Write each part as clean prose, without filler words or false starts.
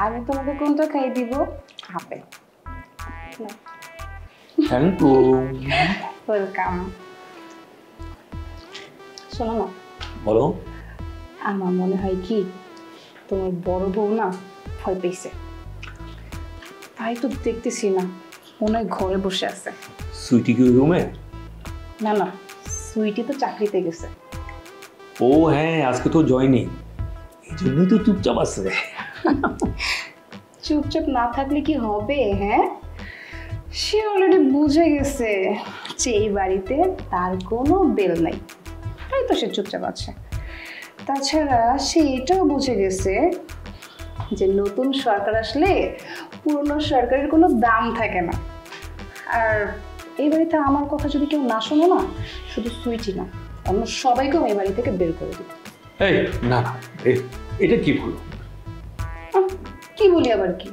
আমি তোমাকে কোনটা খাইয়ে দিব? আপেল। Thank you. ওয়েলকাম। শোনো না, বলো। আমার মনে হয় কি তোমার বড় বউ না ভয় পেয়েছে, তাই তো দেখতেছি না, মনে হয় ঘরে বসে আছে। সুইটি কি রুমে? না না, সুইটি তো চাকরিতে গেছে। ও হ্যাঁ, আজকে তো জয়নি, এই জন্যই তো চুপচাপ আছে। চুপচাপ না থাকলে কি হবে? হ্যাঁ, সে অলরেডি বুঝে গেছে যে এই বাড়িতে তার কোনো বেল নাই, তাই তো সে চুপচাপ আছে। তাছাড়া সে এটাও বুঝে গেছে যে নতুন সরকার আসলে পুরনো সরকারের কোনো দাম থাকে না। আর এই বাড়িতে আমার কথা যদি কেউ না শোনো না, শুধু সুইটি না, অন্য সবাইকেও এই বাড়ি থেকে বের করে দিবে। এই না না, এটা কি বলো? কি বলি আবার কি?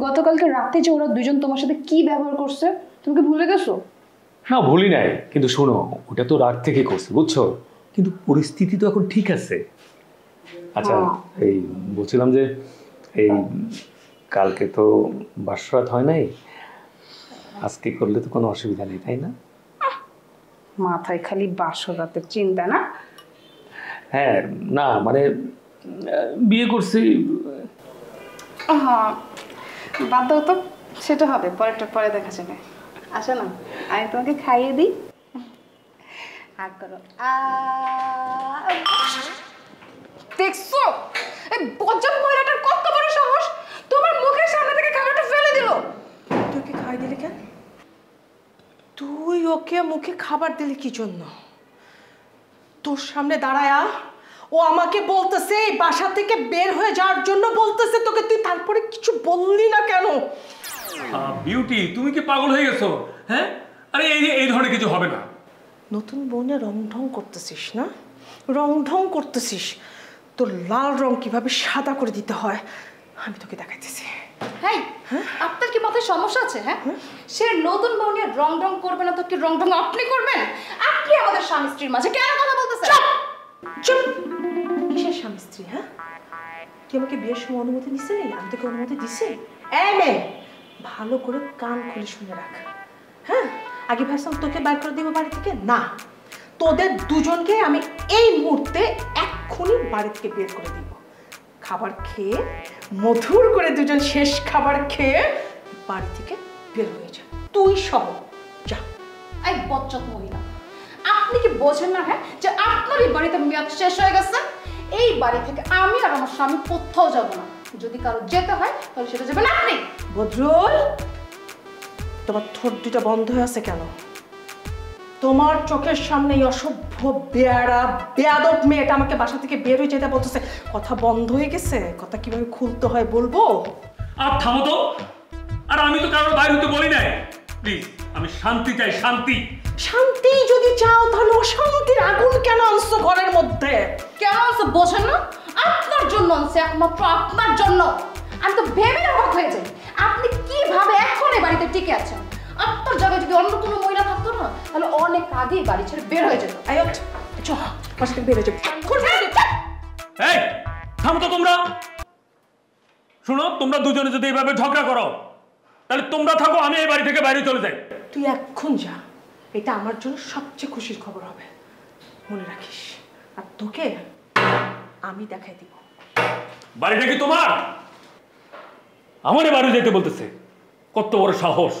গতকালকে রাতে যে ওরা দুজন তোমার সাথে কি ব্যবহার করছে তুমি কি ভুলে গেছো? না ভুলি নাই, কিন্তু শোনো, ওটা তো রাগ থেকে করছে বুঝছো, কিন্তু পরিস্থিতি তো এখন ঠিক আছে। আচ্ছা এই বলছিলাম যে এই কালকে তো বাসরাত হয় নাই, আজকে করলে তো কোনো অসুবিধা নেই তাই না? মাথায় খালি বাসর রাতের চিন্তা না? হ্যাঁ না মানে বিয়ে করছি। হ্যাঁ বাদ দাও তো, সেটা হবে পরেরটা পরে দেখা যাবে। আসো না, আমি তোমাকে খাইয়ে দিই। আর করো দেখছো এই বজ্জাত মহিলাটার কত বড় সাহস, তোমার মুখের সামনে থেকে খাবারটা ফেলে দিল। তুই ওকে খাই দিলি কেন? তুই ওকে মুখে খাবার দিলি কি জন্য? তোর সামনে দাঁড়ায়া ও আমাকে বলতেছে এই বাসা থেকে বের হয়ে যাওয়ার জন্য বলতেছে তোকে, তুই তারপরে কিছু বললি না কেন? বিউটি তুমি কি পাগল হয়ে গেছো? হ্যাঁ আরে এই ধরনের কিছু হবে না। নতুন বউনে রং ঢং করতেছিস না, রং ঢং করতেছিস। তোর লাল রং কিভাবে সাদা করে দিতে হয় আমি তোকে দেখাইতেছি। হ্যাঁ আপনার কি মাথায় সমস্যা আছে? হ্যাঁ সে নতুন বউ নিয়ে রং ঢং করবে না তো কি রং ঢং আপনি করবেন? আপনি আমাদের স্বামী স্ত্রীর মাঝে কেন কথা বলতেছেন? চুপ! কিসের স্বামী স্ত্রী? হ্যাঁ তুই আমাকে বিয়ের সময় অনুমতি দিছিলি? আমি তোকে অনুমতি দিছি? এই মেয়ে ভালো করে কান খুলে শুনে রাখ। হ্যাঁ আগে ভাবছিলাম তোকে বাইর করে দেবো বাড়ি থেকে, না, তোদের দুজনকে আমি এই মুহূর্তে এক্ষুনি বাড়ি থেকে বের করে দিব। খাবার খেয়ে মধুর করে দুজন শেষ খাবার খেয়ে বাড়ি থেকে বের হয়ে যা, তুই সহ যা। এই বজ্জাত মহিলা, আপনি কি বোঝেন না হ্যাঁ যে আপনার এই বাড়িতে মেয়াদ শেষ হয়ে গেছে? এই বাড়ি থেকে আমি আর আমার স্বামী কোথাও যাব না। যদি কারো যেতে হয় তাহলে সেটা যাবেন আপনি। বদরুল, তোমার ঠোঁট দুটা বন্ধ হয়ে আছে কেন? তোমার চোখের সামনে এই অসভ্য বেয়ারা বেয়াদব মেয়েটা আমাকে বাসা থেকে বের হয়ে যেতে বলতেছে, কথা বন্ধ হয়ে গেছে, কথা কিভাবে খুলতে হয় বলবো? আর থামো তো, আর আমি তো কারোর বাইরে হতে বলি নাই। প্লিজ আমি শান্তি চাই, শান্তি। শান্তি যদি চাও তাহলে অশান্তির আগুন কেন আনছো ঘরের মধ্যে? কেন আনছে বোঝেন না? আপনার জন্য আনছে, একমাত্র আপনার জন্য। আমি তো ভেবে অবাক হয়ে যাই আপনি কিভাবে এখন এই বাড়িতে টিকে আছেন। আপনার জায়গায় যদি অন্য কোনো মহিলা থাকতো না তাহলে অনেক আগেই বাড়ি ছেড়ে বের হয়ে যেত। আয় ওঠ, চল বাসা থেকে বের হয়ে যাবো। এই থামো তো তোমরা। শোনো, তোমরা দুজনে যদি এইভাবে ঝগড়া করো তাহলে তোমরা থাকো, আমি এই বাড়ি থেকে বাইরে চলে যাই। তুই এখন যা, এটা আমার জন্য সবচেয়ে খুশির খবর হবে, মনে রাখিস। আর তোকে আমি দেখাই দিব। বাড়িটা কি তোমার? আমার বাড়ি যেতে বলতেছে, কত বড় সাহস!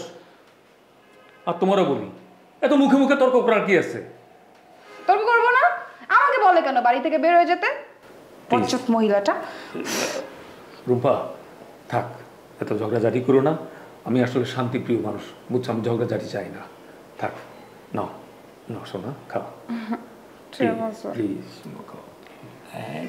আর তোমারও বলি, এত মুখে মুখে তর্ক করার কি আছে? তর্ক করবো না, আমাকে বলে কেন বাড়ি থেকে বের হয়ে যেতে? বজ্জাত মহিলাটা। রূপা থাক, এত ঝগড়াঝাটি করো না। আমি আসলে শান্তিপ্রিয় মানুষ, বুঝছো, আমি ঝগড়াঝাটি চাই না। থাক, নাও নাও শোনা, খাও প্লিজ। হ্যাঁ